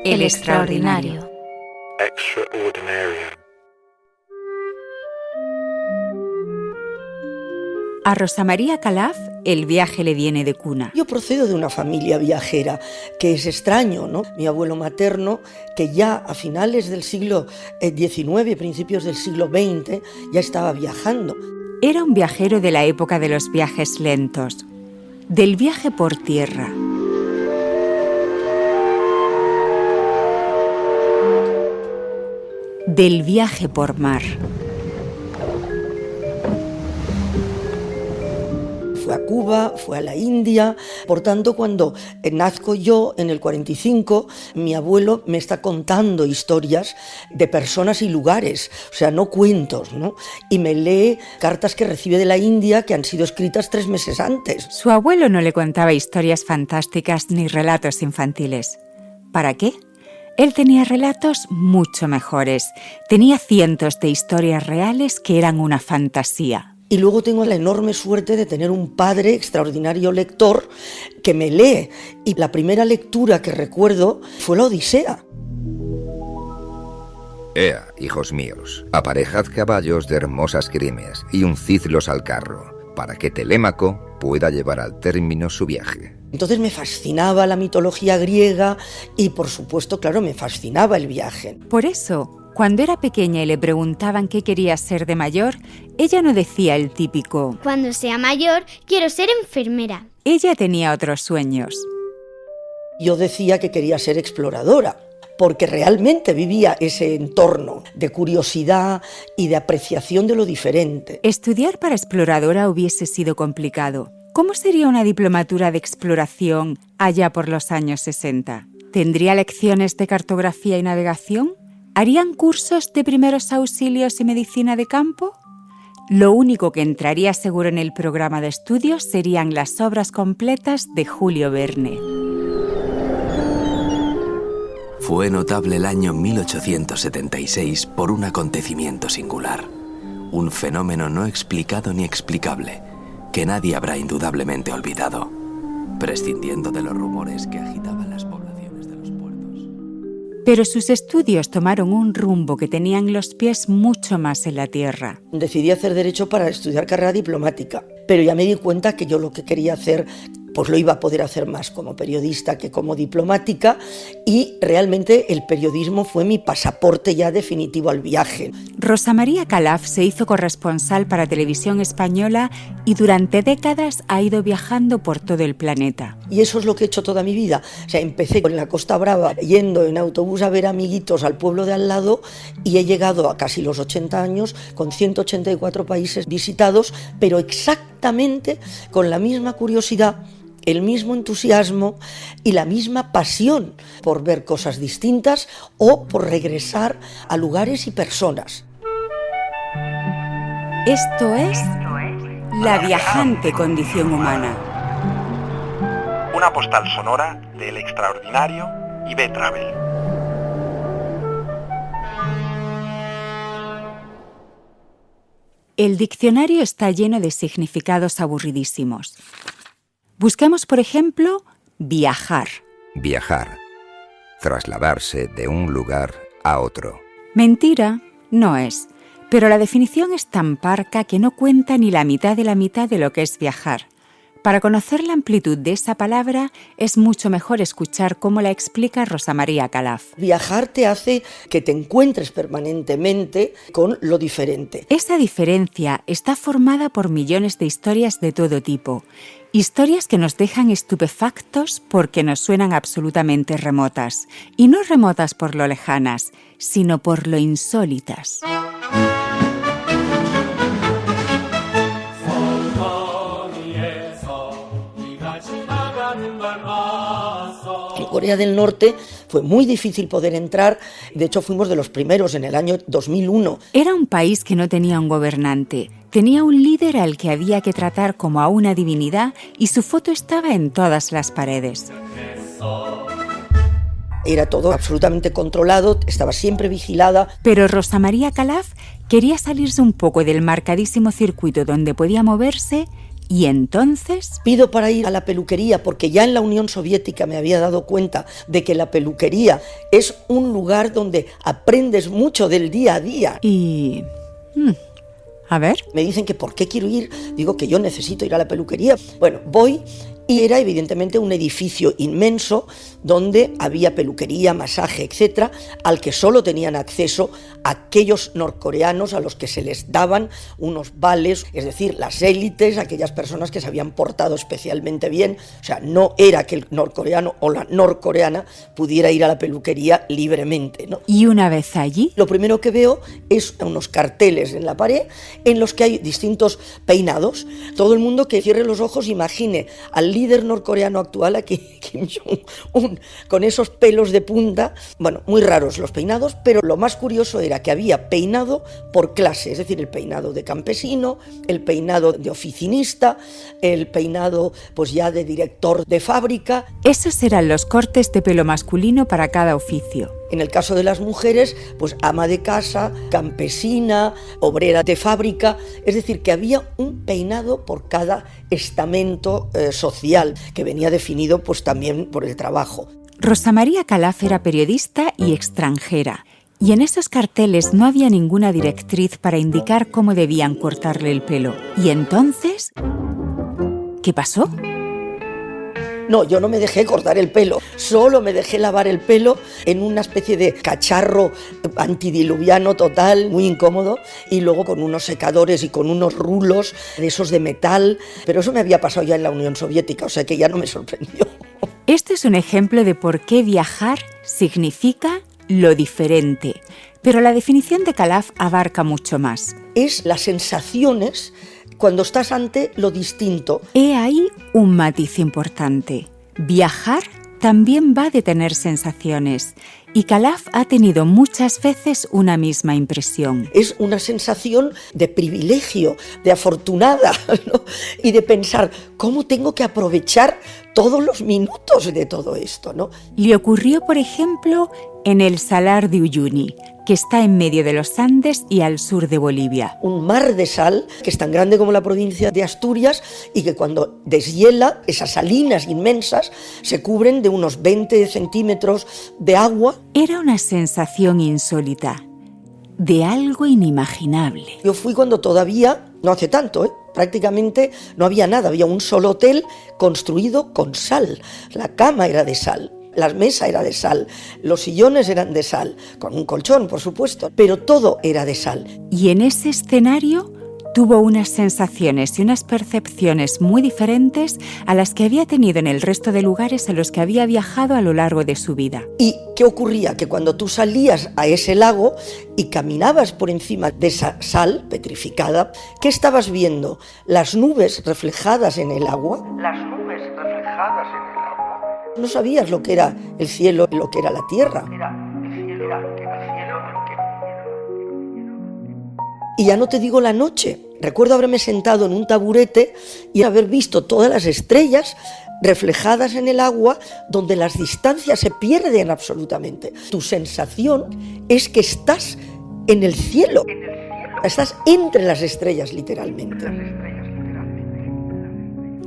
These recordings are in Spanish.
El extraordinario. Extraordinarium. A Rosa María Calaf el viaje le viene de cuna. Yo procedo de una familia viajera, que es extraño, ¿no? Mi abuelo materno, que ya a finales del siglo XIX, principios del siglo XX, ya estaba viajando. Era un viajero de la época de los viajes lentos, del viaje por tierra. Del viaje por mar. Fue a Cuba, fue a la India. Por tanto, cuando nazco yo en el 45, mi abuelo me está contando historias de personas y lugares, o sea, no cuentos, ¿no? Y me lee cartas que recibe de la India que han sido escritas 3 meses antes. Su abuelo no le contaba historias fantásticas ni relatos infantiles. ¿Para qué? Él tenía relatos mucho mejores. Tenía cientos de historias reales que eran una fantasía. Y luego tengo la enorme suerte de tener un padre extraordinario lector que me lee. Y la primera lectura que recuerdo fue la Odisea. Ea, hijos míos, aparejad caballos de hermosas crimes y uncidlos al carro, para que Telémaco pueda llevar al término su viaje. Entonces me fascinaba la mitología griega y, por supuesto, claro, me fascinaba el viaje. Por eso, cuando era pequeña y le preguntaban qué quería ser de mayor, ella no decía el típico: cuando sea mayor, quiero ser enfermera. Ella tenía otros sueños. Yo decía que quería ser exploradora, porque realmente vivía ese entorno de curiosidad y de apreciación de lo diferente. Estudiar para exploradora hubiese sido complicado. ¿Cómo sería una diplomatura de exploración allá por los años 60? ¿Tendría lecciones de cartografía y navegación? ¿Harían cursos de primeros auxilios y medicina de campo? Lo único que entraría seguro en el programa de estudios serían las obras completas de Julio Verne. Fue notable el año 1876 por un acontecimiento singular, un fenómeno no explicado ni explicable, que nadie habrá indudablemente olvidado, prescindiendo de los rumores que agitaban las poblaciones de los puertos. Pero sus estudios tomaron un rumbo que tenían los pies mucho más en la tierra. Decidí hacer Derecho para estudiar carrera diplomática, pero ya me di cuenta que yo lo que quería hacer pues lo iba a poder hacer más como periodista que como diplomática, y realmente el periodismo fue mi pasaporte ya definitivo al viaje. Rosa María Calaf se hizo corresponsal para Televisión Española y durante décadas ha ido viajando por todo el planeta. Y eso es lo que he hecho toda mi vida. O sea, empecé en la Costa Brava, yendo en autobús a ver amiguitos al pueblo de al lado, y he llegado a casi los 80 años con 184 países visitados, pero exactamente con la misma curiosidad, el mismo entusiasmo y la misma pasión por ver cosas distintas o por regresar a lugares y personas. Esto es La viajante condición humana. Una postal sonora del extraordinario y B-Travel. El diccionario está lleno de significados aburridísimos. Buscamos, por ejemplo, viajar. Viajar. Trasladarse de un lugar a otro. Mentira, no es. Pero la definición es tan parca que no cuenta ni la mitad de lo que es viajar. Para conocer la amplitud de esa palabra, es mucho mejor escuchar cómo la explica Rosa María Calaf. Viajar te hace que te encuentres permanentemente con lo diferente. Esa diferencia está formada por millones de historias de todo tipo. Historias que nos dejan estupefactos porque nos suenan absolutamente remotas. Y no remotas por lo lejanas, sino por lo insólitas. En Corea del Norte fue muy difícil poder entrar, de hecho fuimos de los primeros en el año 2001. Era un país que no tenía un gobernante, tenía un líder al que había que tratar como a una divinidad y su foto estaba en todas las paredes. Era todo absolutamente controlado, estaba siempre vigilada. Pero Rosa María Calaf quería salirse un poco del marcadísimo circuito donde podía moverse Y entonces... Pido para ir a la peluquería porque ya en la Unión Soviética me había dado cuenta de que la peluquería es un lugar donde aprendes mucho del día a día. Y... a ver... Me dicen que por qué quiero ir, digo que yo necesito ir a la peluquería. Bueno, voy y era evidentemente un edificio inmenso donde había peluquería, masaje, etcétera, al que solo tenían acceso aquellos norcoreanos a los que se les daban unos vales, es decir, las élites, aquellas personas que se habían portado especialmente bien. O sea, no era que el norcoreano o la norcoreana pudiera ir a la peluquería libremente, ¿no? Y una vez allí... Lo primero que veo es unos carteles en la pared en los que hay distintos peinados. Todo el mundo que cierre los ojos imagine al líder norcoreano actual, a Kim Jong-un, con esos pelos de punta. Bueno, muy raros los peinados, pero lo más curioso era que había peinado por clase, es decir, el peinado de campesino, el peinado de oficinista, el peinado pues ya de director de fábrica. Esos eran los cortes de pelo masculino para cada oficio. En el caso de las mujeres, pues ama de casa, campesina, obrera de fábrica, es decir, que había un peinado por cada estamento social, que venía definido pues también por el trabajo. Rosa María Calaf era periodista y extranjera, y en esos carteles no había ninguna directriz para indicar cómo debían cortarle el pelo. ¿Y entonces? ¿Qué pasó? No, yo no me dejé cortar el pelo, solo me dejé lavar el pelo en una especie de cacharro antidiluviano total, muy incómodo, y luego con unos secadores y con unos rulos de esos de metal, pero eso me había pasado ya en la Unión Soviética, o sea que ya no me sorprendió. Este es un ejemplo de por qué viajar significa lo diferente, pero la definición de Calaf abarca mucho más. Es las sensaciones cuando estás ante lo distinto. He ahí un matiz importante. Viajar también va de tener sensaciones, y Calaf ha tenido muchas veces una misma impresión. Es una sensación de privilegio, de afortunada, ¿no? Y de pensar, ¿cómo tengo que aprovechar todos los minutos de todo esto, ¿no? Le ocurrió, por ejemplo, en el Salar de Uyuni, que está en medio de los Andes y al sur de Bolivia. Un mar de sal que es tan grande como la provincia de Asturias y que cuando deshiela, esas salinas inmensas se cubren de unos 20 centímetros de agua. Era una sensación insólita, de algo inimaginable. Yo fui cuando todavía, no hace tanto, prácticamente no había nada, había un solo hotel construido con sal, la cama era de sal. La mesa era de sal, los sillones eran de sal, con un colchón, por supuesto, pero todo era de sal. Y en ese escenario tuvo unas sensaciones y unas percepciones muy diferentes a las que había tenido en el resto de lugares a los que había viajado a lo largo de su vida. ¿Y qué ocurría? Que cuando tú salías a ese lago y caminabas por encima de esa sal petrificada, ¿qué estabas viendo? Las nubes reflejadas en el agua. Las nubes reflejadas en el agua. No sabías lo que era el cielo y lo que era la tierra. Y ya no te digo la noche. Recuerdo haberme sentado en un taburete y haber visto todas las estrellas reflejadas en el agua, donde las distancias se pierden absolutamente. Tu sensación es que estás en el cielo. Estás entre las estrellas, literalmente.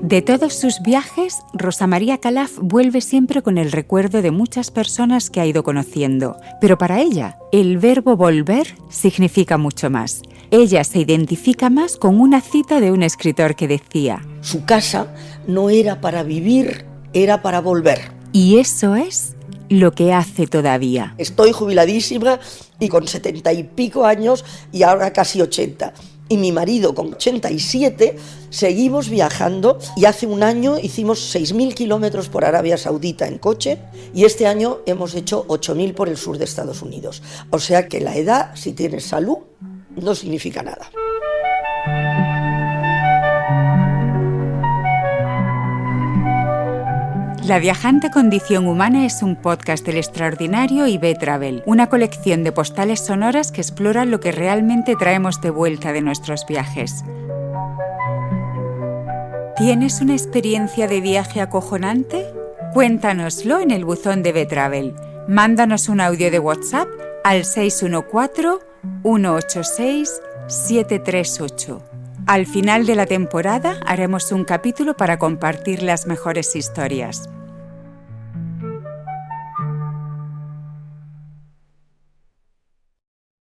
De todos sus viajes, Rosa María Calaf vuelve siempre con el recuerdo de muchas personas que ha ido conociendo. Pero para ella, el verbo volver significa mucho más. Ella se identifica más con una cita de un escritor que decía: su casa no era para vivir, era para volver. Y eso es lo que hace todavía. Estoy jubiladísima y con 70 y pico años y ahora casi 80. Y mi marido con 87, seguimos viajando y hace un año hicimos 6.000 kilómetros por Arabia Saudita en coche y este año hemos hecho 8.000 por el sur de Estados Unidos. O sea que la edad, si tienes salud, no significa nada. La viajante condición humana es un podcast del extraordinario y B-Travel, una colección de postales sonoras que exploran lo que realmente traemos de vuelta de nuestros viajes. ¿Tienes una experiencia de viaje acojonante? Cuéntanoslo en el buzón de B-Travel. Mándanos un audio de WhatsApp al 614-186-738. Al final de la temporada haremos un capítulo para compartir las mejores historias.